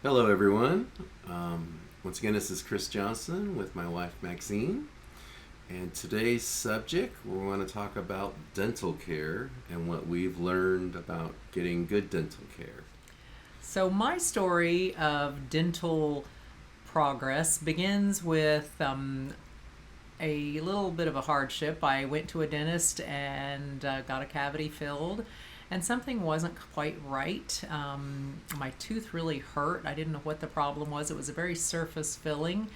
Hello, everyone. Once again, this is Chris Johnson with my wife Maxine. And today's subject, we want to talk about dental care and what we've learned about getting good dental care. So, my story of dental progress begins with a little bit of a hardship. I went to a dentist and got a cavity filled, and something wasn't quite right. My tooth really hurt. I didn't know what the problem was. It was a very surface filling,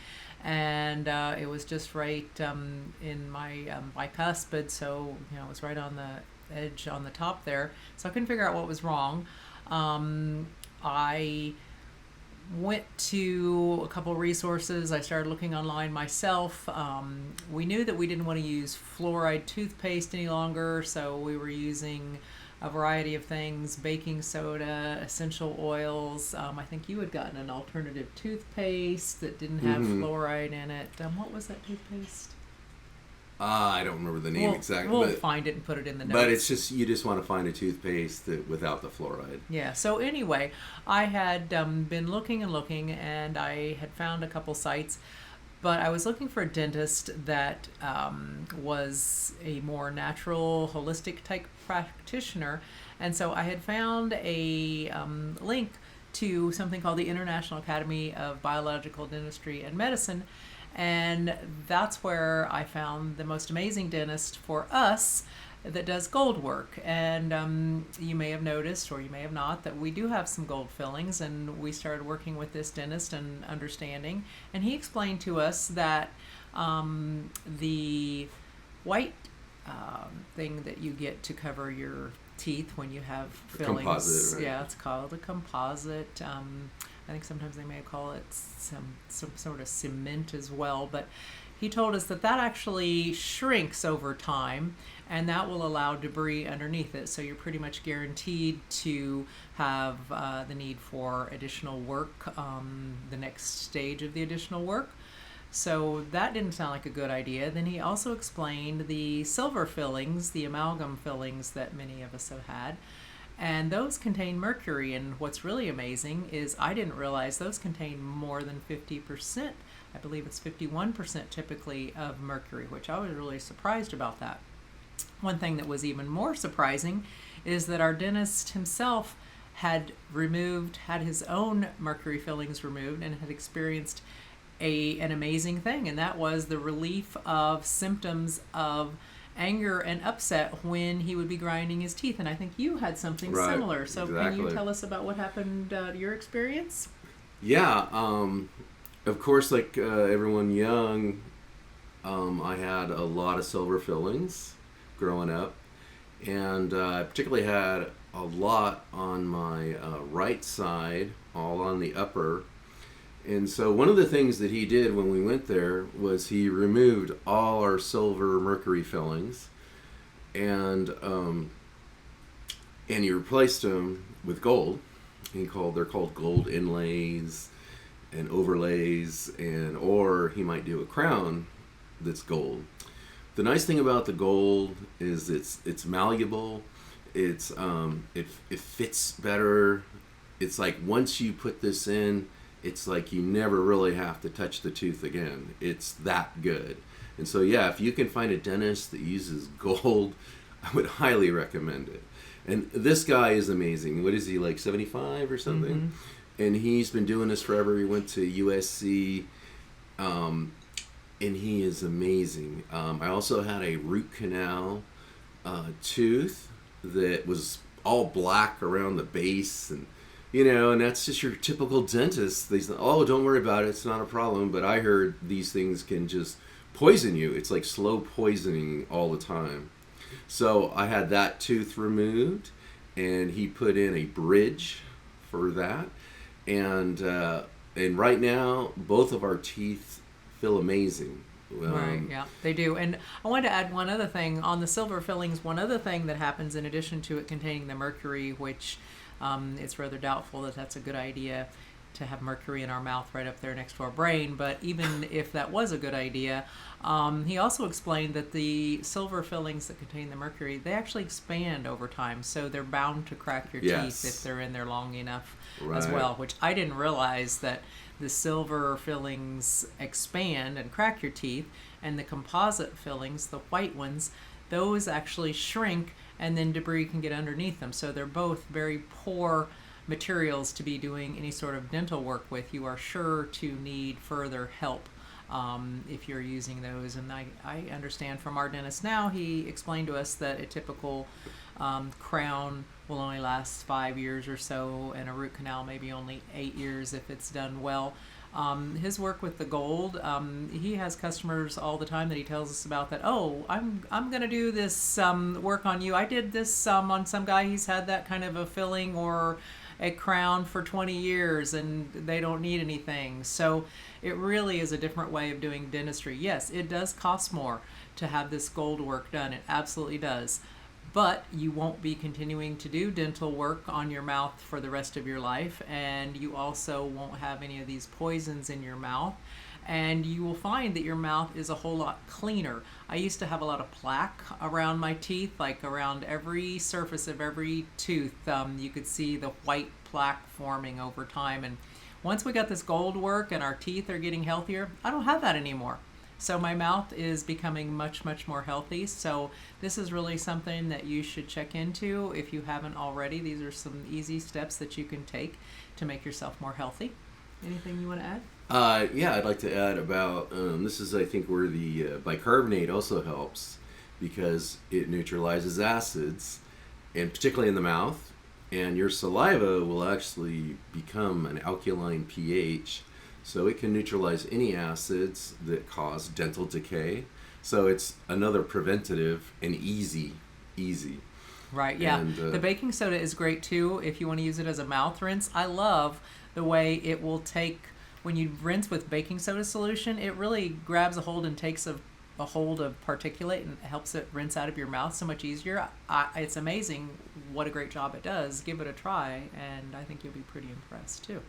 and it was just right in my bicuspid, so it was right on the edge on the top there. So I couldn't figure out what was wrong. I went to a couple of resources. I started looking online myself. We knew that we didn't want to use fluoride toothpaste any longer, so we were using a variety of things: baking soda, essential oils. I think you had gotten an alternative toothpaste that didn't have fluoride in it. What was that toothpaste? I don't remember the name exactly, We'll but find it and put it in the notes. but it's just you just want to find a toothpaste without the fluoride. Yeah, so anyway, I had been looking and looking, and I had found a couple sites, but I was looking for a dentist that was a more natural, holistic type practitioner, and so I had found a link to something called the International Academy of Biological Dentistry and Medicine, and that's where I found the most amazing dentist for us that does gold work. And you may have noticed, or you may have not, that we do have some gold fillings, and we started working with this dentist and understanding. And he explained to us that the white thing that you get to cover your teeth when you have fillings, Composite, right? yeah, it's called a composite. I think sometimes they may call it some sort of cement as well, but he told us that actually shrinks over time, and that will allow debris underneath it. So you're pretty much guaranteed to have the need for additional work, the next stage of the additional work. So that didn't sound like a good idea. Then he also explained the silver fillings, the amalgam fillings that many of us have had. And those contain mercury, and what's really amazing is I didn't realize those contain more than 50%. I believe it's 51% typically of mercury, which I was really surprised about that. One thing that was even more surprising is that our dentist himself had his own mercury fillings removed, and had experienced an amazing thing, and that was the relief of symptoms of anger and upset when he would be grinding his teeth. And I think you had something Right, similar. So can you exactly. tell us about what happened, your experience? Yeah, of course, like everyone young, I had a lot of silver fillings growing up, and I particularly had a lot on my right side, all on the upper. And so one of the things that he did when we went there was he removed all our silver mercury fillings, and he replaced them with gold. They're called gold inlays and overlays, or he might do a crown that's gold. The nice thing about the gold is it's malleable. It fits better. It's like once you put this in, it's like you never really have to touch the tooth again. It's that good. And so yeah, if you can find a dentist that uses gold, I would highly recommend it. And this guy is amazing. What is he, like 75 or something? And he's been doing this forever. He went to USC, and he is amazing. I also had a root canal tooth that was all black around the base, and and that's just your typical dentist. They say, "Oh, don't worry about it; it's not a problem." But I heard these things can just poison you. It's like slow poisoning all the time. So I had that tooth removed, and he put in a bridge for that, and right now both of our teeth feel amazing. Right, yeah, they do. And I wanted to add one other thing on the silver fillings. One other thing that happens in addition to it containing the mercury, which it's rather doubtful that that's a good idea, to have mercury in our mouth right up there next to our brain. But even if that was a good idea, he also explained that the silver fillings that contain the mercury, they actually expand over time, so they're bound to crack your Yes. teeth if they're in there long enough as Right. well, which I didn't realize that the silver fillings expand and crack your teeth, and the composite fillings, the white ones, those actually shrink and then debris can get underneath them. So they're both very poor materials to be doing any sort of dental work with. You are sure to need further help if you're using those. And I understand from our dentist now, he explained to us that a typical crown will only last 5 years or so, and a root canal maybe only 8 years if it's done well. His work with the gold, he has customers all the time that he tells us about that. Oh, I'm going to do this work on you. I did this on some guy. He's had that kind of a filling or a crown for 20 years and they don't need anything. So it really is a different way of doing dentistry. Yes, it does cost more to have this gold work done. It absolutely does. But you won't be continuing to do dental work on your mouth for the rest of your life, and you also won't have any of these poisons in your mouth, and you will find that your mouth is a whole lot cleaner. I used to have a lot of plaque around my teeth, like around every surface of every tooth. You could see the white plaque forming over time, and once we got this gold work and our teeth are getting healthier, I don't have that anymore. So my mouth is becoming much, much more healthy. So this is really something that you should check into if you haven't already. These are some easy steps that you can take to make yourself more healthy. Anything you want to add? Yeah, I'd like to add about this is, I think, where the bicarbonate also helps because it neutralizes acids, and particularly in the mouth. And your saliva will actually become an alkaline pH, so it can neutralize any acids that cause dental decay. So it's another preventative and easy. Right, yeah. And, the baking soda is great too if you want to use it as a mouth rinse. I love the way it will take, when you rinse with baking soda solution, it really grabs a hold and takes a hold of particulate and helps it rinse out of your mouth so much easier. It's amazing what a great job it does. Give it a try, and I think you'll be pretty impressed too.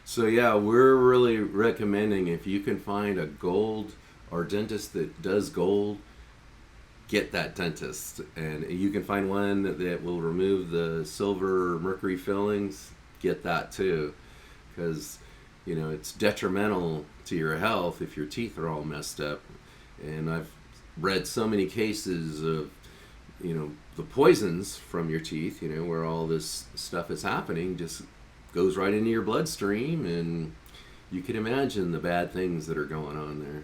So yeah, we're really recommending if you can find a gold or dentist that does gold, get that dentist. And you can find one that will remove the silver mercury fillings, get that too. Because, you know, it's detrimental to your health if your teeth are all messed up. And I've read so many cases of, you know, the poisons from your teeth, you know, where all this stuff is happening, just goes right into your bloodstream, and you can imagine the bad things that are going on there.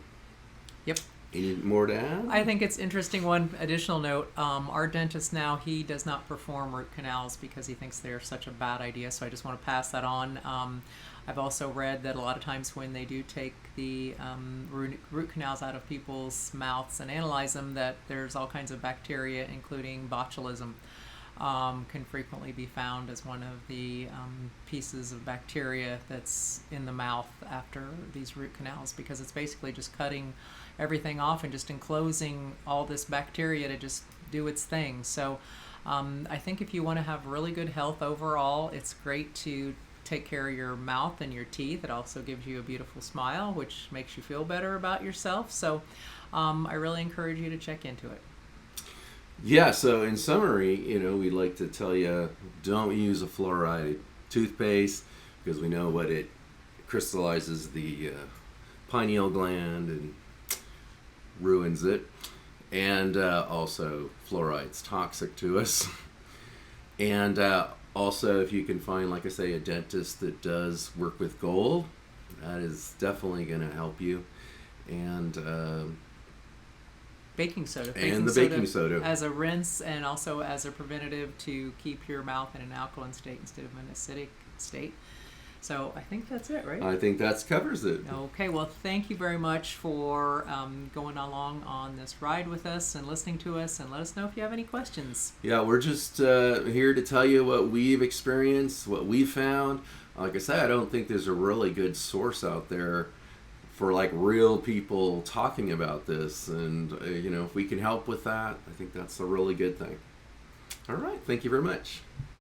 Yep. Any more to add? I think it's interesting. One additional note, our dentist now, he does not perform root canals because he thinks they're such a bad idea, so I just want to pass that on. I've also read that a lot of times when they do take the root canals out of people's mouths and analyze them, that there's all kinds of bacteria, including botulism, can frequently be found as one of the pieces of bacteria that's in the mouth after these root canals, because it's basically just cutting everything off and just enclosing all this bacteria to just do its thing. So I think if you want to have really good health overall, it's great to take care of your mouth and your teeth. It also gives you a beautiful smile, which makes you feel better about yourself. So I really encourage you to check into it. Yeah, so in summary, you know, we'd like to tell you, don't use a fluoride toothpaste because we know what it crystallizes the pineal gland and ruins it. And also, fluoride's toxic to us. And also, if you can find, like I say, a dentist that does work with gold, that is definitely going to help you. And baking soda. And the baking soda. As a rinse and also as a preventative to keep your mouth in an alkaline state instead of an acidic state. So I think that's it, right? I think that covers it. Okay, well, thank you very much for going along on this ride with us and listening to us, and let us know if you have any questions. Yeah, we're just here to tell you what we've experienced, what we found. Like I said, I don't think there's a really good source out there for like real people talking about this, and you know, if we can help with that, I think that's a really good thing. All right, thank you very much.